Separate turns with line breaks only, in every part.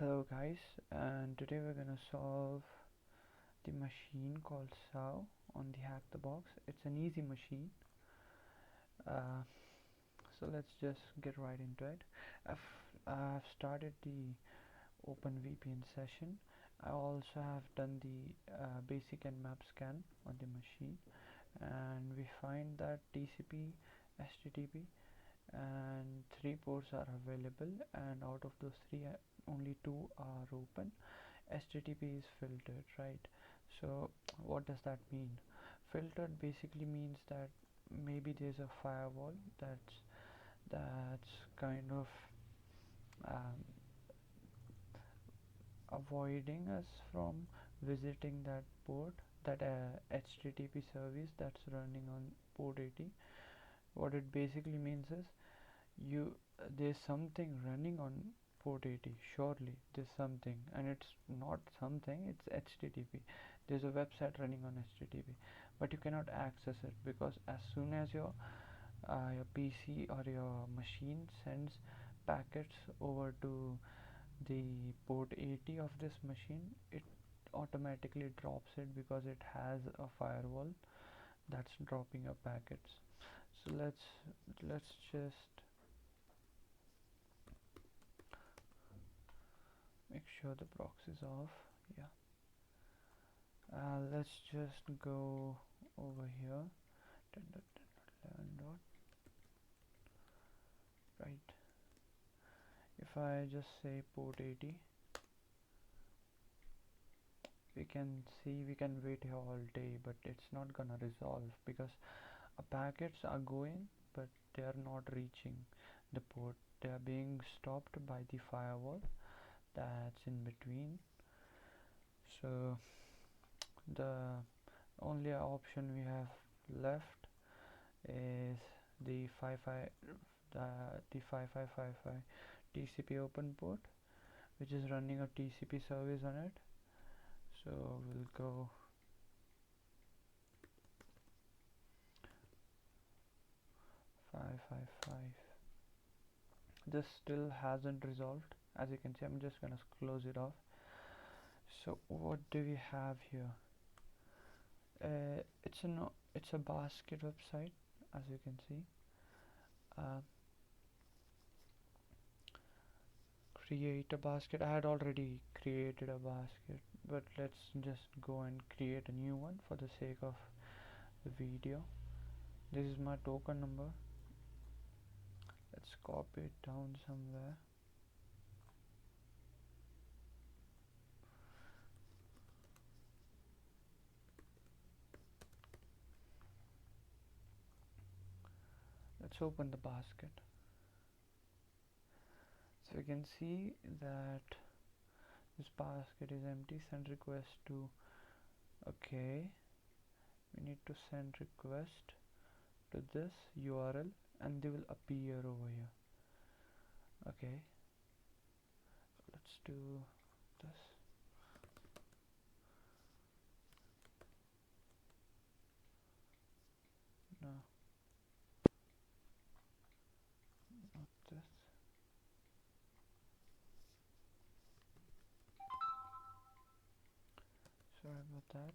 Hello guys, and today we're gonna solve the machine called Sau on the Hackthebox. It's an easy machine. Uh, so let's just get right into it. I've started the OpenVPN session. I also have done the basic nmap scan on the machine, and we find that TCP, HTTP, and 3 ports are available, and out of those three, only 2 are open. HTTP is filtered, right? So what does that mean? Filtered basically means that maybe there's a firewall that's kind of um, avoiding us from visiting that port, that HTTP service that's running on port 80. What it basically means is you there's something running on port 80. Surely there's something, and it's not something, it's HTTP. There's a website running on HTTP, but you cannot access it because as soon as your PC or your machine sends packets over to the port 80 of this machine, it automatically drops it because it has a firewall that's dropping your packets. So let's just make sure the proxy is off. Yeah. Let's just go over here. 10.11 dot. Right. If I just say port 80, we can wait here all day, but it's not gonna resolve because packets are going, but they are not reaching the port. They are being stopped by the firewall that's in between. So the only option we have left is the 5555 TCP open port, which is running a TCP service on it. So we'll go 555. This still hasn't resolved. As you can see, I'm just gonna close it off. So what do we have here? It's a basket website, as you can see. uh, Create a basket. I had already created a basket, but let's just go and create a new one for the sake of the video. This is my token number. Let's copy it down somewhere. Let's open the basket. So we can see that this basket is empty. Send request to, okay, we need to send request to this URL and they will appear over here. Okay, let's do this. No, not this. Sorry about that.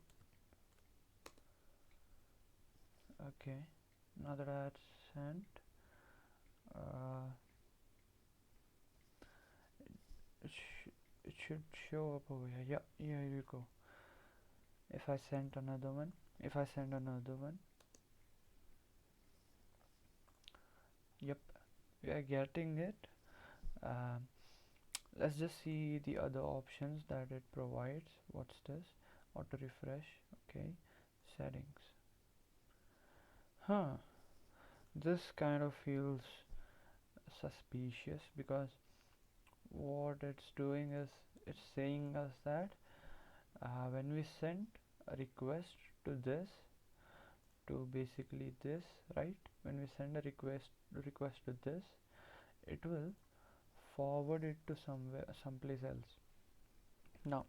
Okay, now that I had sent, uh, it should show up over here. Yeah, here you go. If I send another one, yep, we are getting it. Um, let's just see the other options that it provides. What's this? Auto refresh. Okay, settings. Huh, this kind of feels suspicious because what it's doing is it's saying us that when we send a request to this, to basically this, right, when we send a request to this, it will forward it to someplace else. Now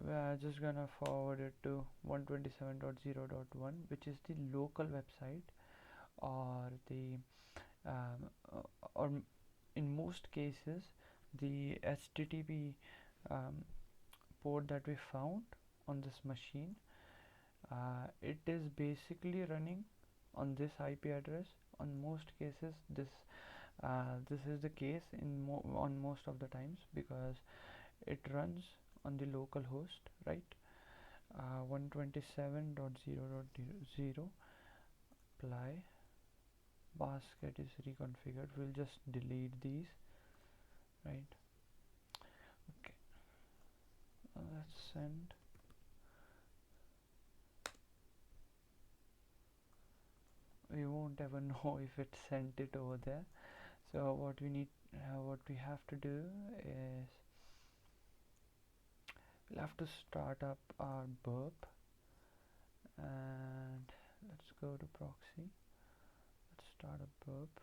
we are just gonna forward it to 127.0.1, which is the local website, or the or in most cases the HTTP port that we found on this machine, it is basically running on this IP address. On most cases, this is the case on most of the times, because it runs on the local host, right? 127.0.0 apply. Basket is reconfigured. We'll just delete these, right? Okay, let's send. We won't ever know if it sent it over there. So what we have to do is we'll have to start up our burp, and let's go to proxy. Let's start a burp,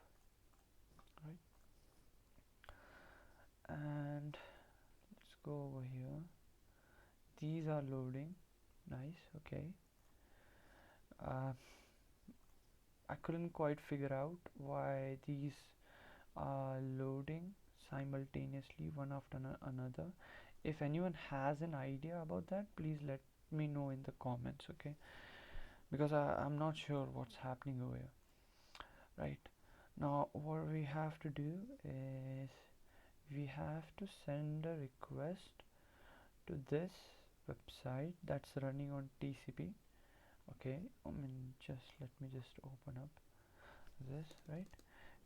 right? And let's go over here. These are loading. Nice. Okay. I couldn't quite figure out why these are loading simultaneously one after another. If anyone has an idea about that, please let me know in the comments, okay? Because I'm not sure what's happening over here. Right, now what we have to do is we have to send a request to this website that's running on TCP. Okay, just let me just open up this, right?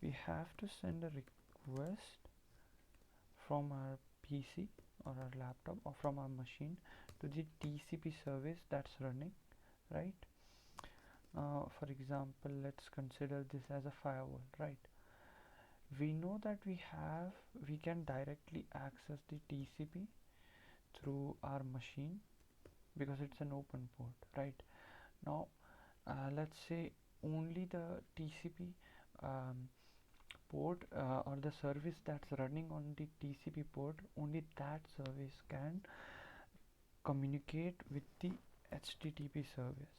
We have to send a request from our PC or our laptop or from our machine to the TCP service that's running, right? For example, let's consider this as a firewall, right? We know that we can directly access the TCP through our machine because it's an open port, right? Now let's say only the TCP port or the service that's running on the TCP port, only that service can communicate with the HTTP service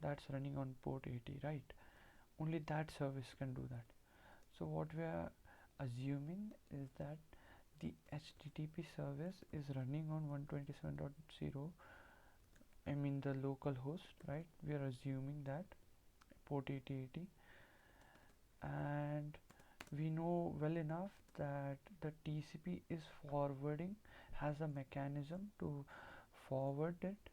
that's running on port 80, right? Only that service can do that. So what we are assuming is that the HTTP service is running on 127.0, the local host, right? We are assuming that port 8080, and we know well enough that the TCP is forwarding, has a mechanism to forward it.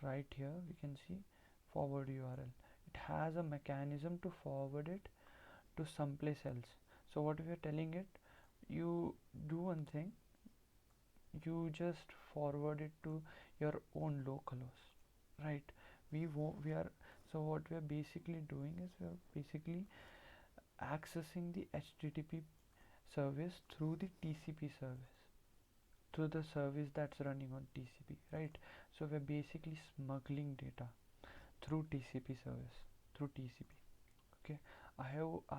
Right here we can see forward URL. It has a mechanism to forward it to someplace else. So what we are telling it, you do one thing, you just forward it to your own localhost, right? We are So what we are basically doing is we are basically accessing the HTTP service through the TCP service, through the service that's running on TCP, right? So we're basically smuggling data through TCP service, through TCP. Okay, I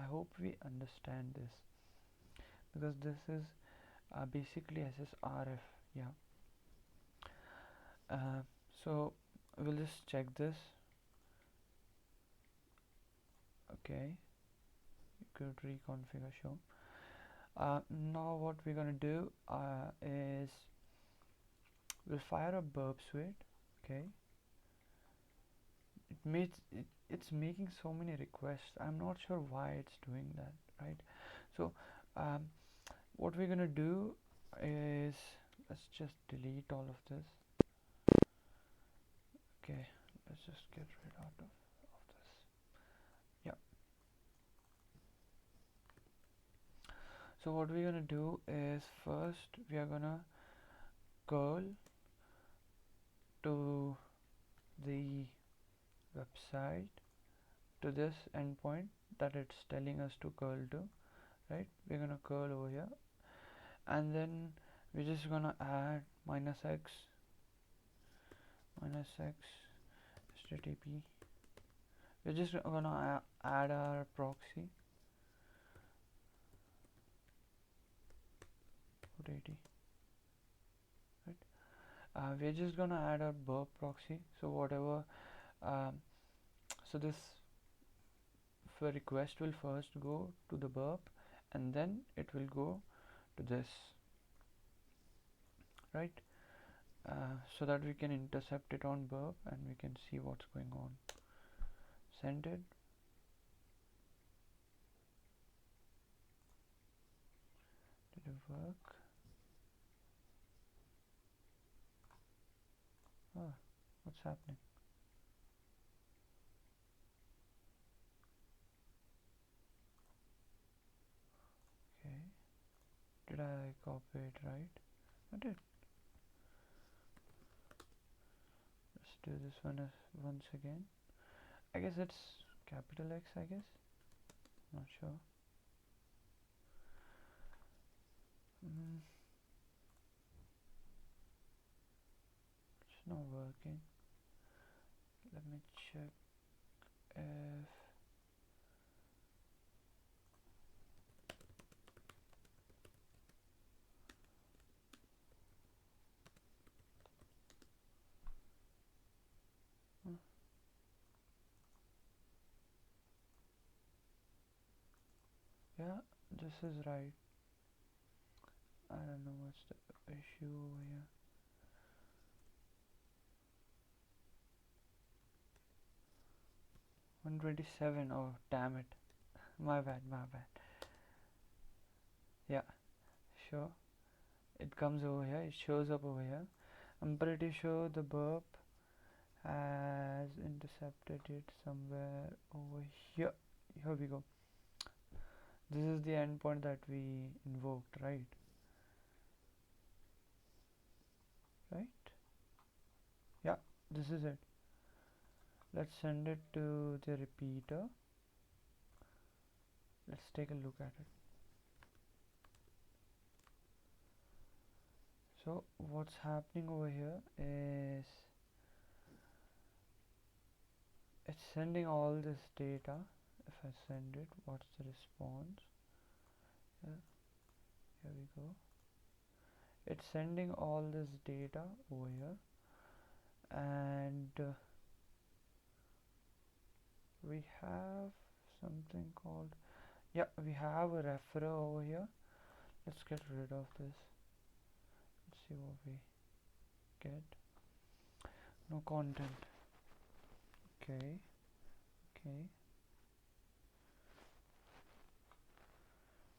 hope we understand this, because this is basically SSRF. Yeah. So we'll just check this. Okay, you could reconfigure show. Now what we're gonna do is we'll fire a burp suite. Okay, it's making so many requests. I'm not sure why it's doing that, right? So what we're gonna do is let's just delete all of this. Okay, let's just get rid of this. Yeah. So what we're gonna do is first we are gonna curl to the website, to this endpoint that it's telling us to curl to, right? We're gonna curl over here, and then we're just gonna add -x http. We're just gonna add our proxy port 80, right? We're just gonna add our burp proxy. So whatever so this request will first go to the burp, and then it will go to this, right? So that we can intercept it on burp and we can see what's going on. Send it. Did it work? Oh, what's happening? Okay. Did I copy it right? I did. Let's do this one once again. I guess it's capital X, I guess. Not sure. It's not working. Let me check if yeah, this is right. I don't know what's the issue over here. 127. Oh, damn it. My bad. Yeah, sure. It comes over here. It shows up over here. I'm pretty sure the burp has intercepted it somewhere over here. Here we go. This is the endpoint that we invoked, right? Yeah, this is it. Let's send it to the repeater. Let's take a look at it. So what's happening over here is it's sending all this data. If I send it, what's the response? Yeah, here we go. It's sending all this data over here, and we have something called, yeah, we have a referrer over here. Let's get rid of this. Let's see what we get. No content. Okay.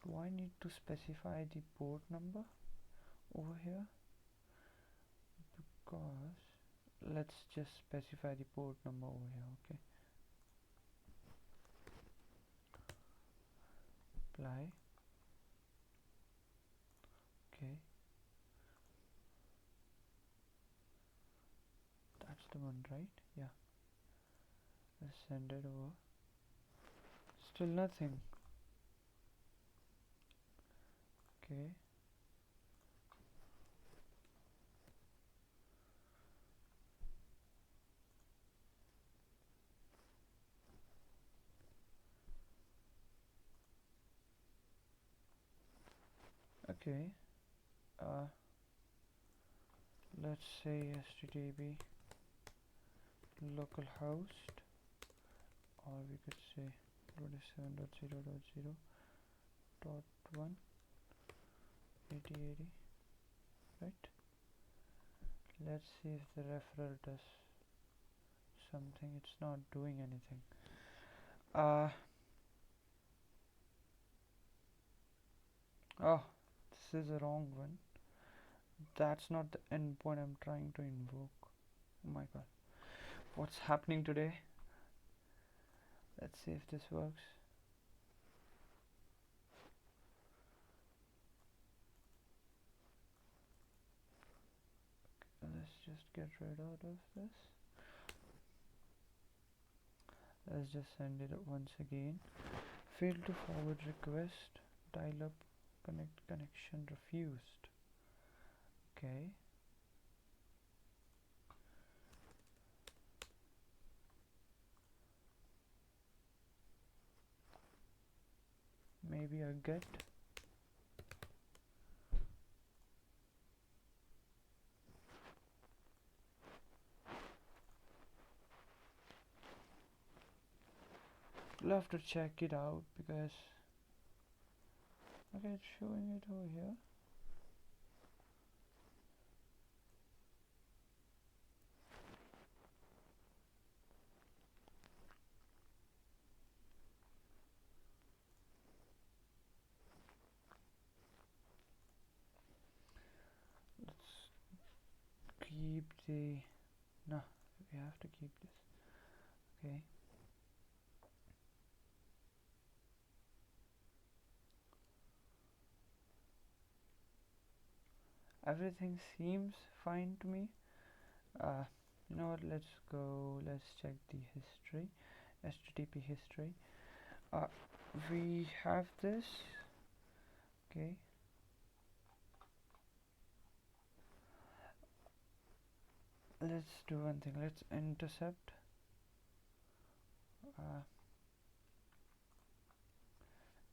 Do I need to specify the port number over here? Because let's just specify the port number over here. Okay, apply. Okay, that's the one, right? Yeah, let's send it over. Still nothing. Okay, okay. Let's say http localhost, or we could say 27.0.0.1 right? Let's see if the referral does something. It's not doing anything. Oh, this is the wrong one. That's not the endpoint I'm trying to invoke. Oh my god, what's happening today? Let's see if this works. Let's just get rid of this. Let's just send it once again. Failed to forward request. Dial up connection refused. Okay. Maybe a get. We'll have to check it out because okay, it's showing it over here. keep the, no, we have to keep this. Okay, everything seems fine to me. uh, you know what, let's check the history, http history. uh, we have this. Okay, let's do one thing, let's intercept.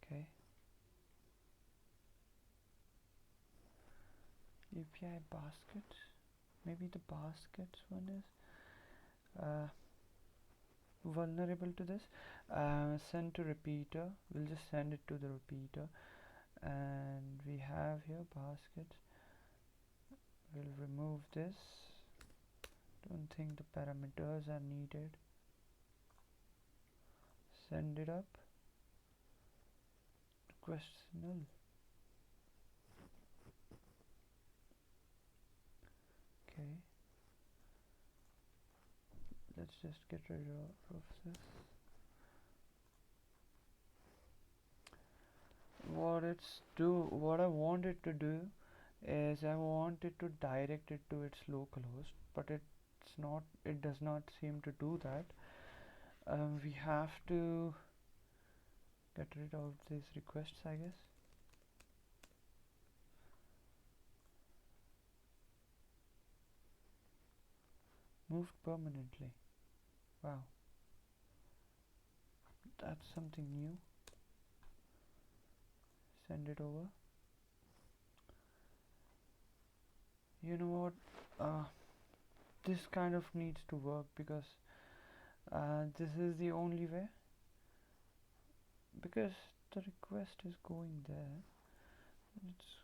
Okay, API basket, maybe the baskets one is vulnerable to this. Send to repeater, we'll just send it to the repeater, and we have here baskets. We'll remove this, don't think the parameters are needed. Send it up, request null. Okay, let's just get rid of this. What I want it to do is I want it to direct it to its localhost, but it does not seem to do that. We have to get rid of these requests, I guess. Moved permanently. Wow, that's something new. Send it over. You know what, this kind of needs to work, because this is the only way, because the request is going there. It's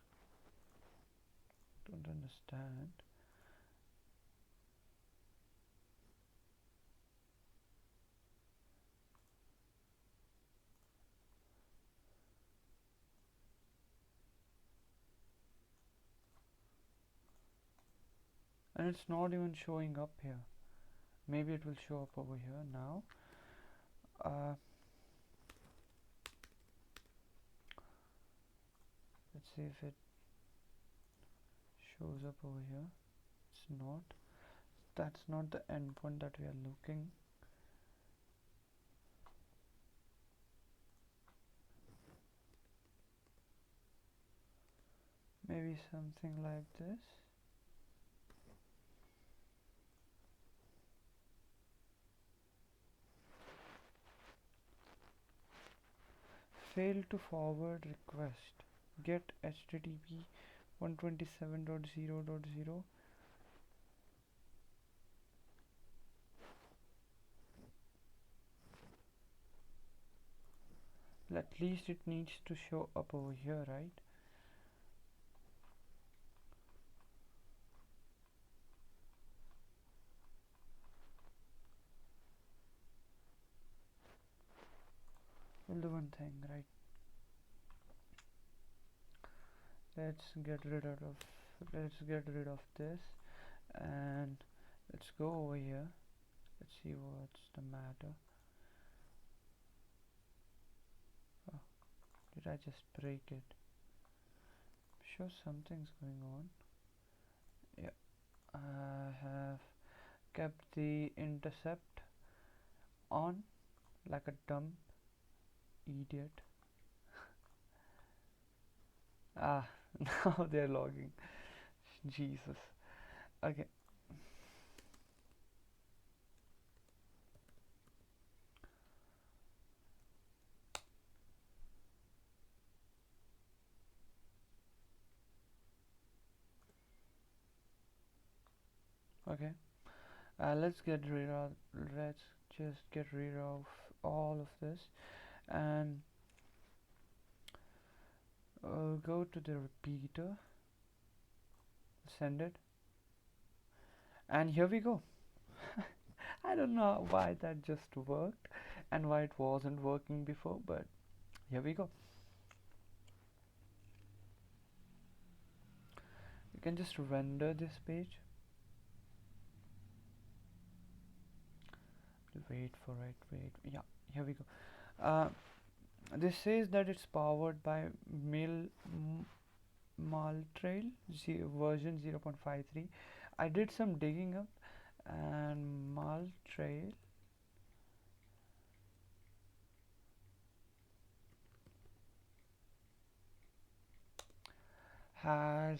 don't understand. And it's not even showing up here. Maybe it will show up over here now. Let's see if it shows up over here. It's not. That's not the endpoint that we are looking. Maybe something like this. Fail to forward request. Get HTTP 127.0.0. At least it needs to show up over here, right? We'll do one thing, right? Let's get rid of this, and let's go over here. Let's see what's the matter. Oh, did I just break it? Sure, something's going on. Yeah, I have kept the intercept on like a dumb idiot. Ah, now they're logging. Jesus. Okay. Okay. Let's just get rid of all of this, and go to the repeater, send it, and here we go. I don't know why that just worked and why it wasn't working before, but here we go. You can just render this page. wait for it. Wait, yeah, here we go. uh, this says that it's powered by Maltrail version 0.53. I did some digging up, and Maltrail has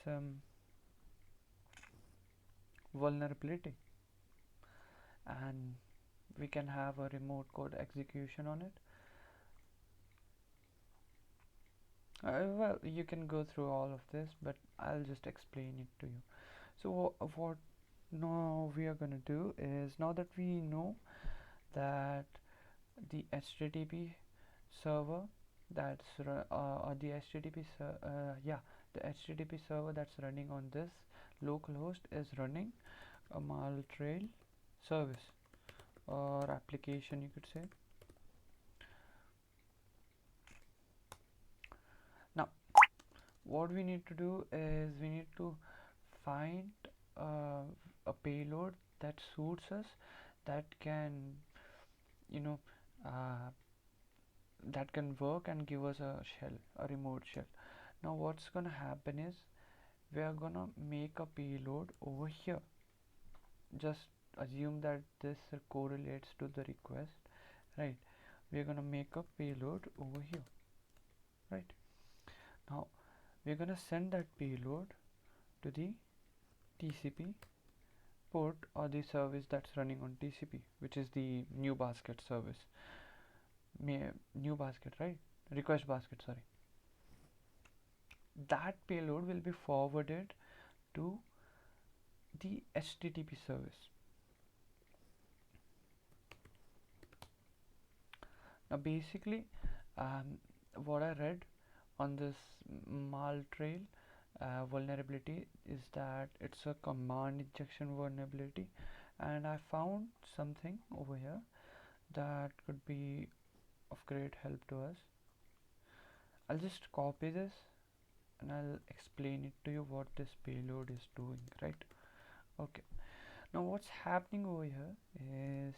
some vulnerability, and we can have a remote code execution on it. Well, you can go through all of this, but I'll just explain it to you. So what now we are gonna do is, now that we know that the HTTP server or the yeah, the HTTP server that's running on this localhost is running a Maltrail service or application, you could say. Now what we need to do is we need to find a payload that suits us, that can, you know, uh, that can work and give us a shell, a remote shell. Now what's gonna happen is we are gonna make a payload over here. Just assume that this correlates to the request, right? We are gonna make a payload over here, right? Now we are gonna send that payload to the TCP port or the service that's running on TCP, which is the new basket service. New basket, right? Request basket, sorry. That payload will be forwarded to the HTTP service. Now basically, what I read on this Maltrail vulnerability is that it's a command injection vulnerability, and I found something over here that could be of great help to us. I'll just copy this and I'll explain it to you what this payload is doing, right? Okay, now what's happening over here is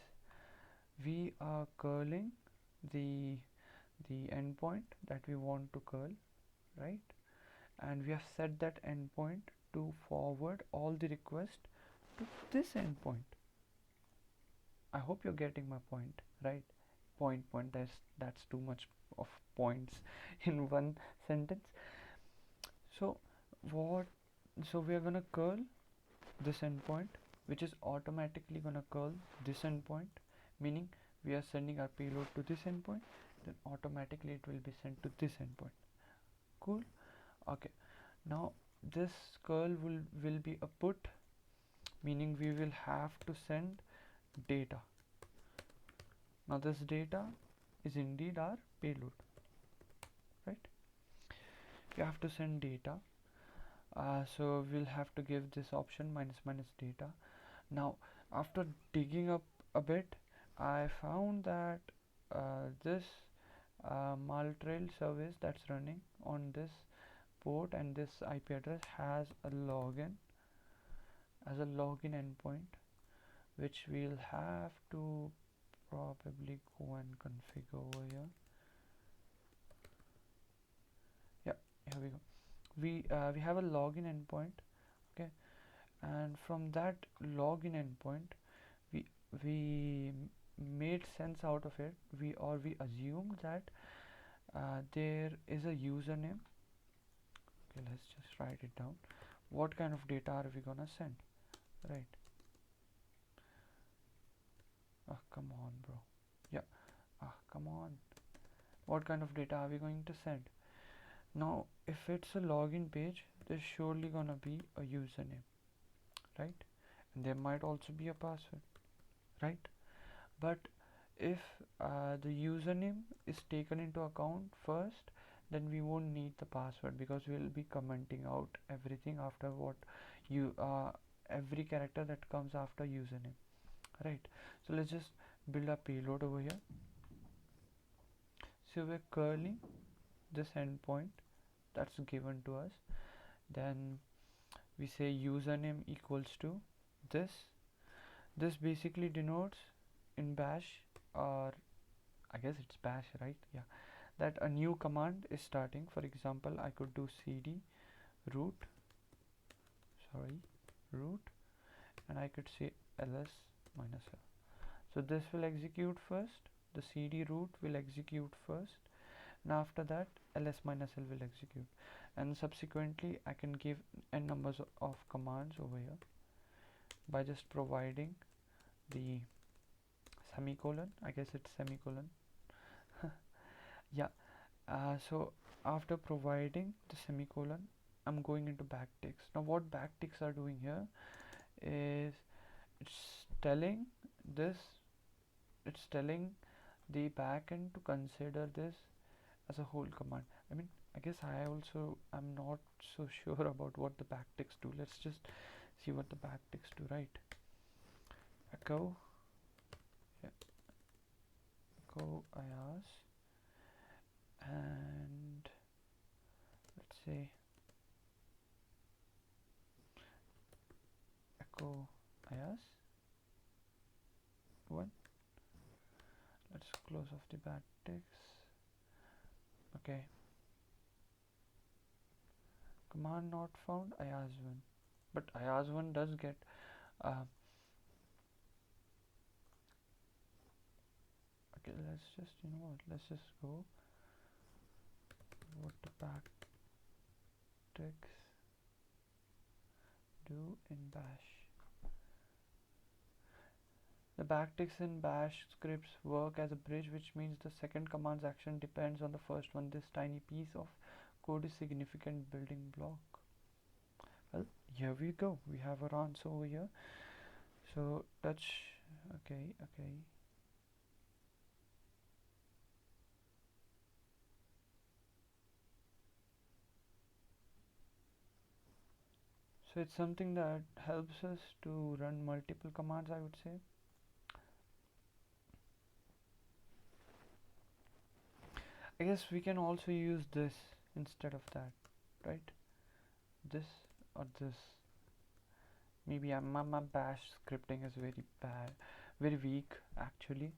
we are curling the endpoint that we want to curl, right? And we have set that endpoint to forward all the requests to this endpoint. I hope you're getting my point, right? Point, that's too much of points in one sentence. So what so we are gonna curl this endpoint, which is automatically gonna curl this endpoint, meaning we are sending our payload to this endpoint, then automatically it will be sent to this endpoint. Cool. Okay, now this curl will be a put, meaning we will have to send data. Now this data is indeed our payload, right? We have to send data, so we'll have to give this option minus data. Now after digging up a bit, I found that this Maltrail service that's running on this port and this IP address has a login endpoint, which we'll have to probably go and configure over here. Yeah, here we go. We have a login endpoint, okay, and from that login endpoint we made sense out of it. We assumed that there is a username. Okay, let's just write it down. What kind of data are we gonna send, right? Ah, come on, bro. Yeah, come on. What kind of data are we going to send? Now if it's a login page, there's surely gonna be a username, right? And there might also be a password, right? But if the username is taken into account first, then we won't need the password, because we'll be commenting out everything after what you every character that comes after username, right? So let's just build a payload over here. So we're curling this endpoint that's given to us, then we say username equals to this. This basically denotes in bash, or I guess it's bash, right? Yeah, that a new command is starting. For example, I could do cd root, sorry, root, and I could say ls minus l. So this will execute first, the cd root will execute first, and after that ls minus l will execute, and subsequently I can give n numbers of commands over here by just providing the semicolon. I guess it's semicolon. Yeah. So after providing the semicolon, I'm going into backticks. Now what backticks are doing here is it's telling this, it's telling the backend to consider this as a whole command. I mean, I guess I'm not so sure about what the backticks do. Let's just see what the backticks do, right? Echo, yeah, echo IaaS, and let's say echo IaaS 1. Let's close off the backticks. Okay, command not found, IaaS 1, but IaaS 1 does get okay, let's just, you know what, let's just go what the backticks do in bash. The backticks in bash scripts work as a bridge, which means the second command's action depends on the first one. This tiny piece of code is significant building block. Well, here we go, we have our answer over here. So touch, okay, so it's something that helps us to run multiple commands, I would say. I guess we can also use this instead of that, right? This or this. Maybe my bash scripting is very bad, very weak actually,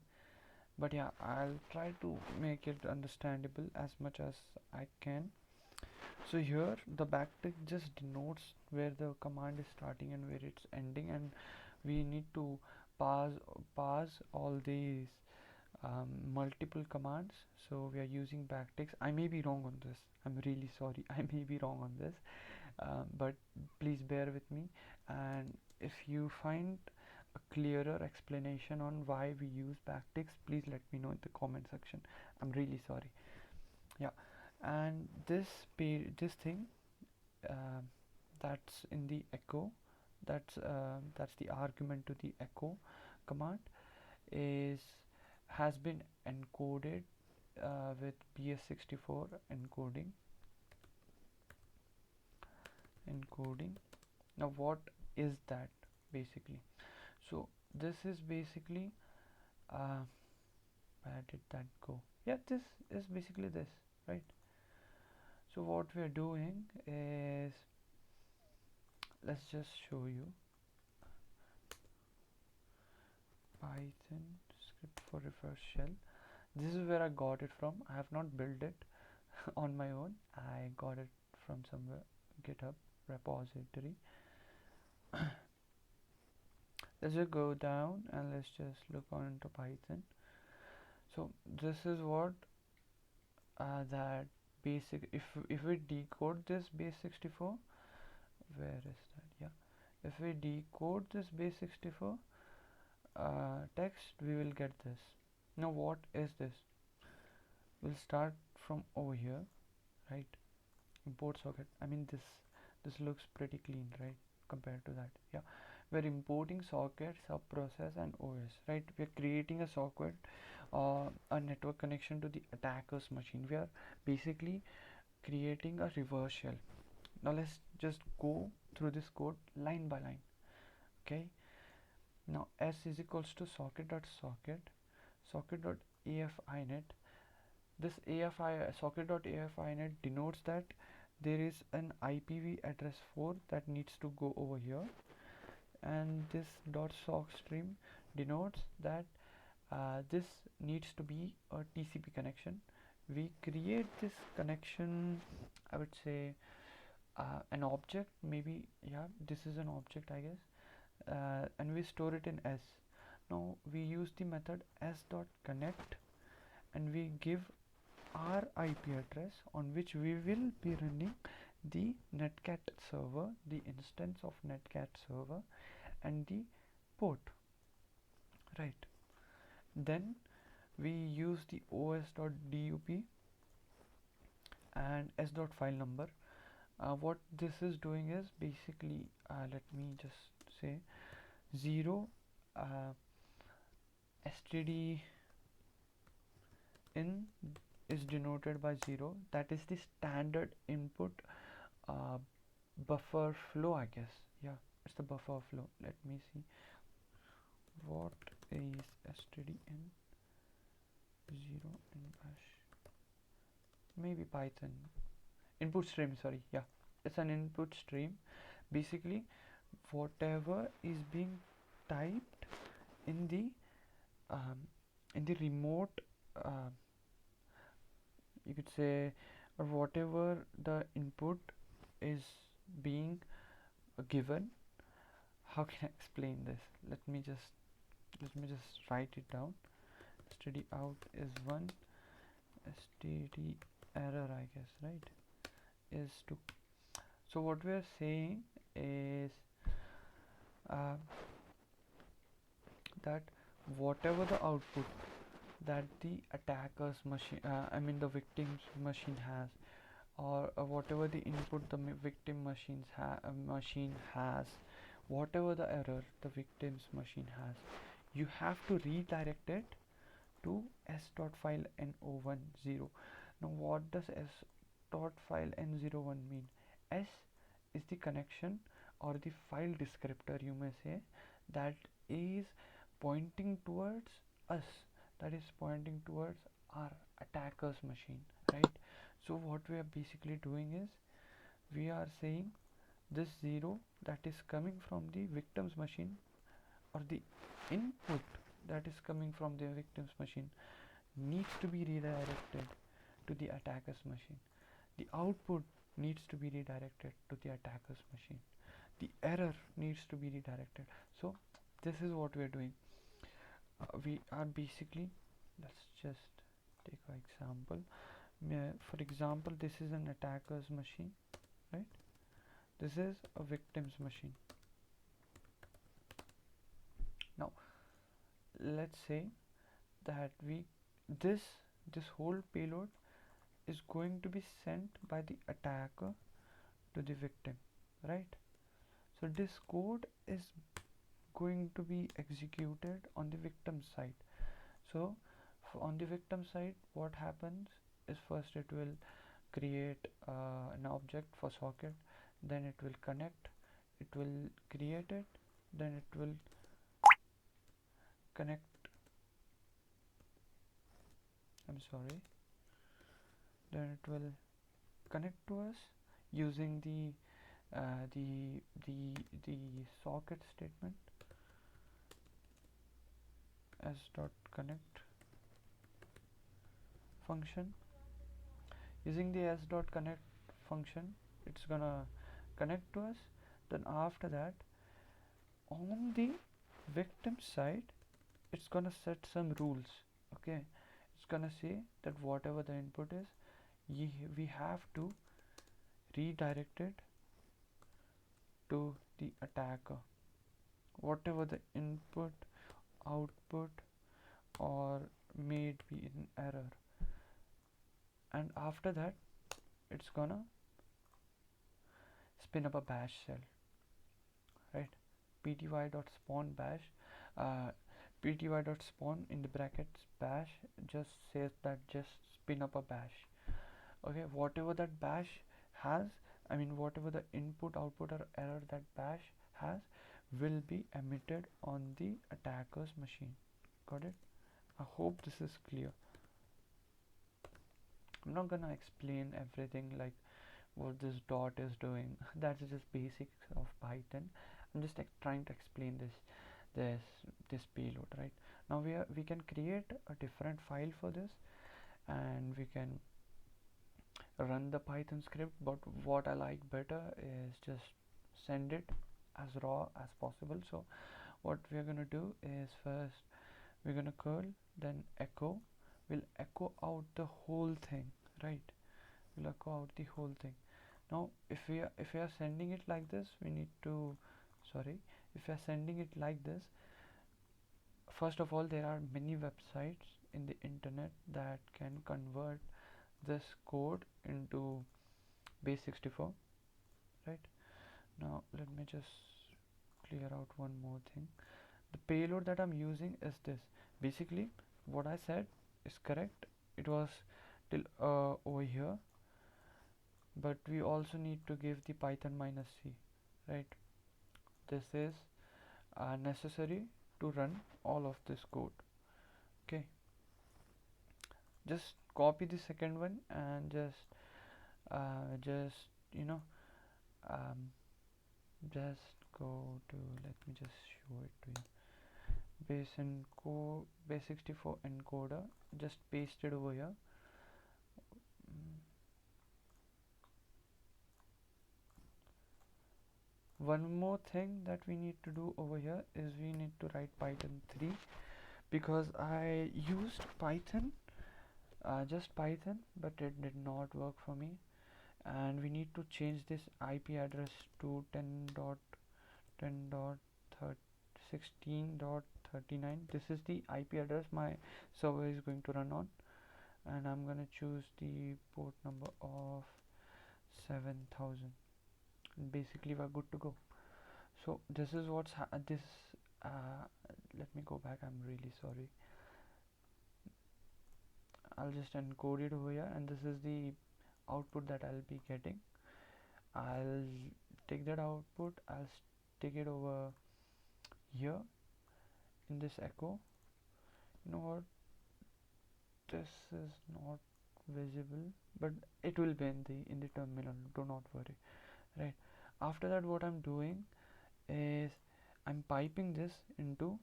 but yeah, I'll try to make it understandable as much as I can. So here the backtick just denotes where the command is starting and where it's ending, and we need to pass all these multiple commands. So we are using backticks. I may be wrong on this, I'm really sorry. I may be wrong on this, but please bear with me, and if you find a clearer explanation on why we use backticks, please let me know in the comment section. I'm really sorry. Yeah, and this thing, uh, that's in the echo, that's the argument to the echo command, is has been encoded with bs64 encoding. Now what is that basically? So this is basically where did that go? Yeah, this is basically this, right? So what we are doing is, let's just show you Python script for reverse shell. This is where I got it from. I have not built it on my own. I got it from somewhere, GitHub repository. Let's just go down and let's just look on into Python. So this is what that basic, if we decode this base64, where is that? Yeah, if we decode this base64 text, we will get this. Now what is this? We'll start from over here, right? Import socket. I mean, this looks pretty clean, right, compared to that. Yeah, we're importing socket, subprocess and OS, right? We're creating a socket, a network connection to the attacker's machine. We are basically creating a reverse shell. Now let's just go through this code line by line. Okay, now s is equals to socket.socket, socket.afinet. This socket.afinet denotes that there is an IPv address 4 that needs to go over here, and this .sock stream denotes that This needs to be a TCP connection. We create this connection, I would say, an object, maybe. Yeah, this is an object, I guess, and we store it in S. Now we use the method s.connect, and we give our IP address on which we will be running the netcat server, the instance of netcat server, and the port, right? Then we use the os.dup and s.file number. What this is doing is basically, let me just say 0 uh, std in is denoted by 0. That is the standard input uh, buffer flow, I guess. Yeah, it's the buffer flow. Let me see what is std in 0 in bash, maybe python input stream, sorry. Yeah, it's an input stream. Basically whatever is being typed in the um, remote, uh, you could say, or whatever the input is being given. How can I explain this? Let me just write it down. Std out is 1, std error, I guess, right, is 2. So what we are saying is uh, that whatever the output that the attacker's machine, I mean the victim's machine has, or whatever the input the victim machine has, whatever the error the victim's machine has, you have to redirect it to s.file n010. Now what does s.file n01 mean? S is the connection or the file descriptor, you may say, that is pointing towards us, that is pointing towards our attacker's machine, right? So what we are basically doing is we are saying this 0 that is coming from the victim's machine, or the input that is coming from the victim's machine, needs to be redirected to the attacker's machine. The output needs to be redirected to the attacker's machine. The error needs to be redirected. So this is what we are doing. We are basically, let's just take an example. For example, this is an attacker's machine, right? This is a victim's machine. Now let's say that this whole payload is going to be sent by the attacker to the victim, right? So this code is going to be executed on the victim side. So on the victim side, what happens is first it will create an object for socket, then it will connect, it will create it, then it will connect, I'm sorry, then it will connect to us using the socket statement as dot connect function. Using the s dot connect function, it's gonna connect to us. Then after that, on the victim side, it's gonna set some rules. Okay, it's gonna say that whatever the input is, we have to redirect it to the attacker, whatever the input, output, or may it be an error. And after that, it's gonna spin up a bash shell, right? pty.spawn bash, uh, pty.spawn in the brackets bash just says that just spin up a bash. Okay, whatever that bash has, I mean whatever the input, output, or error that bash has will be emitted on the attacker's machine. Got it? I hope this is clear. I'm not gonna explain everything like what this dot is doing. That's just basics of Python. I'm just trying to explain this payload, right? Now we can create a different file for this, and we can run the Python script, but what I like better is just send it as raw as possible. So what we're gonna do is, first we're gonna curl, then echo. We'll echo out the whole thing, right? We'll echo out the whole thing. Now if we are sending it like this, we need to, sorry, if we are sending it like this, first of all, there are many websites in the internet that can convert this code into base 64, right? Now let me just clear out one more thing. The payload that I'm using is this. Basically what I said is correct. It was till over here, but we also need to give the python minus c, right? This is necessary to run all of this code. Okay, just copy the second one and just you know um, just go to, let me just show it to you. Base 64 encoder, just paste it over here. One more thing that we need to do over here is we need to write python 3, because I used python, just python, but it did not work for me, and we need to change this IP address to 10.10.16.39. This is the IP address my server is going to run on, and I'm gonna choose the port number of 7000. Basically we're good to go. So this is what's this let me go back, I'm really sorry. I'll just encode it over here, and this is the output that I'll be getting. I'll take that output, I'll stick it over here in this echo. You know what, this is not visible, but it will be in the terminal, do not worry, right? After that, what I'm doing is I'm piping this into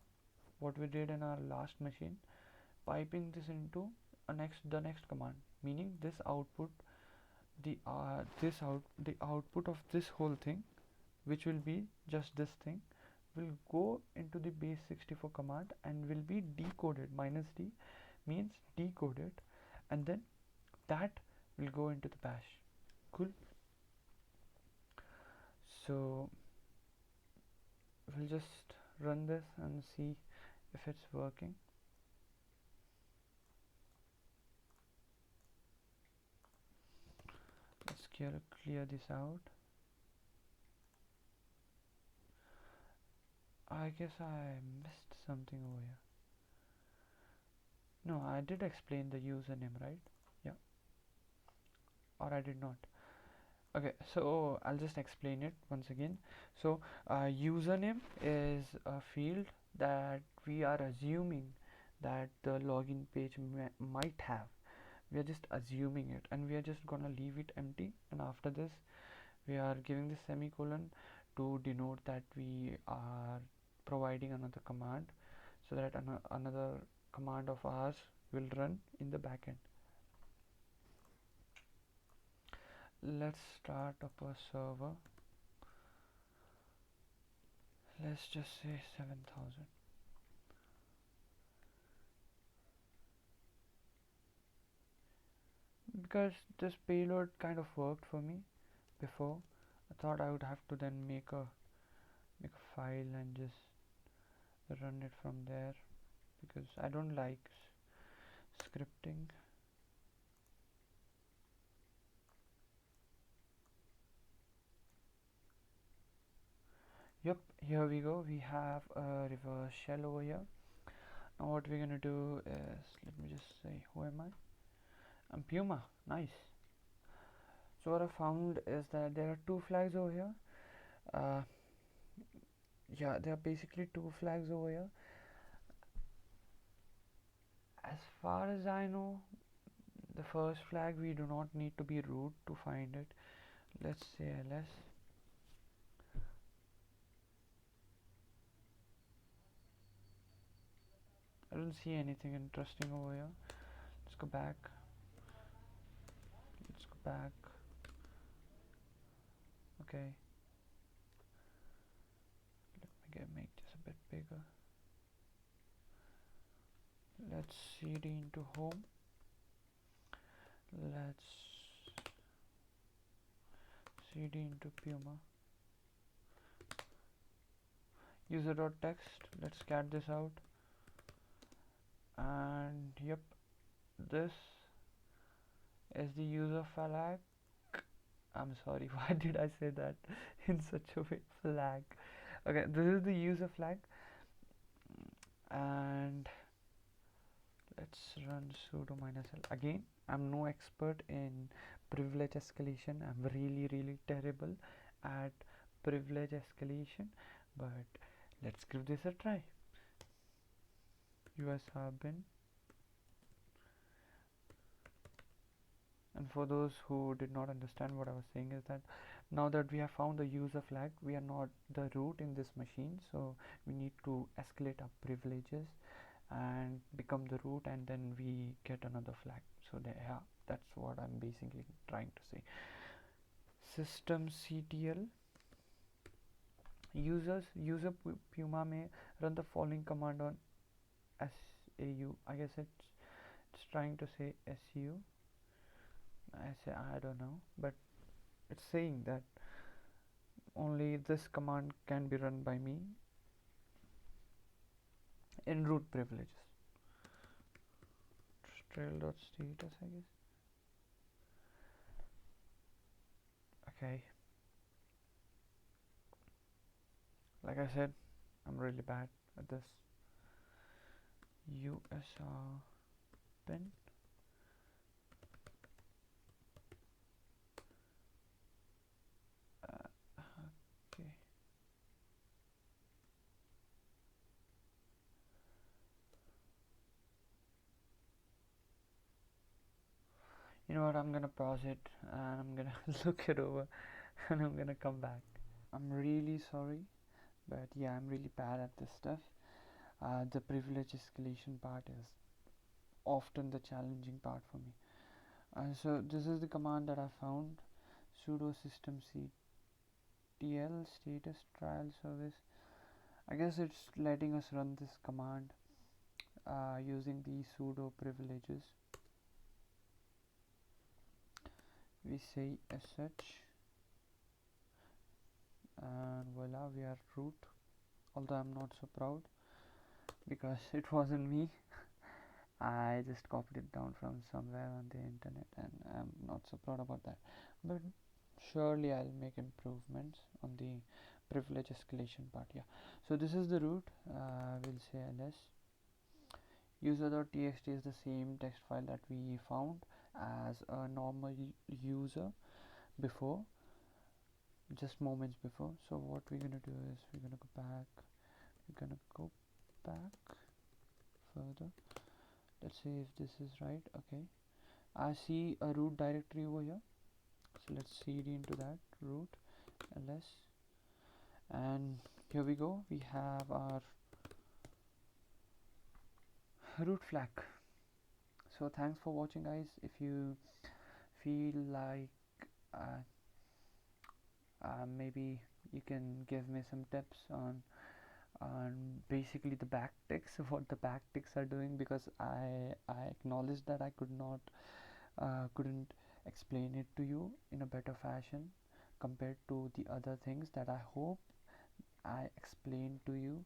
what we did in our last machine, piping this into the next command, meaning this output, the output of this whole thing, which will be just this thing, will go into the base 64 command and will be decoded. Minus d means decoded, and then that will go into the bash. Cool. So we'll just run this and see if it's working. Let's clear this out. I guess I missed something over here. No, I did explain the username, right? Yeah, or I did not. Okay, so I'll just explain it once again. So username is a field that we are assuming that the login page might have. We are just assuming it, and we are just gonna leave it empty, and after this we are giving the semicolon to denote that we are providing another command, so that another command of ours will run in the backend. Let's start up a server. Let's just say 7000. Because this payload kind of worked for me before, I thought I would have to then make a file and just run it from there, because I don't like scripting. Yep, here we go. We have a reverse shell over here. Now what we're gonna do is, let me just say, who am I? I'm Puma. Nice. So what I found is that there are two flags over here. Yeah, there are basically two flags over here. As far as I know, the first flag, we do not need to be root to find it. Let's say ls. I don't see anything interesting over here. Let's go back. Let's go back. Okay. Let me make this a bit bigger. Let's cd into home. Let's cd into Puma. User.text. Let's cat this out. And yep, this is the user flag. I'm sorry, why did I say that in such a way? Flag. Okay, this is the user flag. And let's run sudo -l. Again, I'm no expert in privilege escalation. I'm really terrible at privilege escalation, but let's give this a try. us bin. And for those who did not understand, what I was saying is that now that we have found the user flag, we are not the root in this machine, so we need to escalate our privileges and become the root, and then we get another flag. So yeah, that's what I'm basically trying to say. systemctl user Puma may run the following command on SAU. I guess it's trying to say SU. I don't know, but it's saying that only this command can be run by me in root privileges. Trail.status, I guess. Okay, like I said, I'm really bad at this. usr bin. Okay, you know what, I'm gonna pause it and I'm gonna look it over and I'm gonna come back. I'm really sorry, but yeah, I'm really bad at this stuff. The privilege escalation part is often the challenging part for me. So this is the command that I found: sudo systemctl status trial service. I guess it's letting us run this command using the sudo privileges. We say sh, and voila, we are root. Although I'm not so proud because it wasn't me. I just copied it down from somewhere on the internet, and I'm not so proud about that. But surely I'll make improvements on the privilege escalation part. Yeah, so this is the root. We'll say ls. user.txt is the same text file that we found as a normal user before, just moments before. So what we're gonna do is we're gonna go back further. Let's see if this is right. Okay, I see a root directory over here, so let's cd into that root ls, and here we go. We have our root flag. So thanks for watching, guys. If you feel like maybe you can give me some tips on basically the backticks, what the backticks are doing, because I acknowledge that I couldn't explain it to you in a better fashion compared to the other things that I hope I explained to you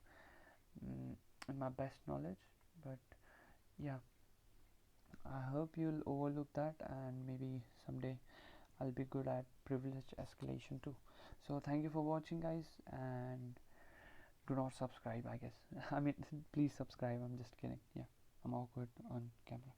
in my best knowledge. But yeah, I hope you'll overlook that, and maybe someday I'll be good at privilege escalation too. So thank you for watching, guys, and do not subscribe, I guess. I mean, please subscribe. I'm just kidding. Yeah, I'm awkward on camera.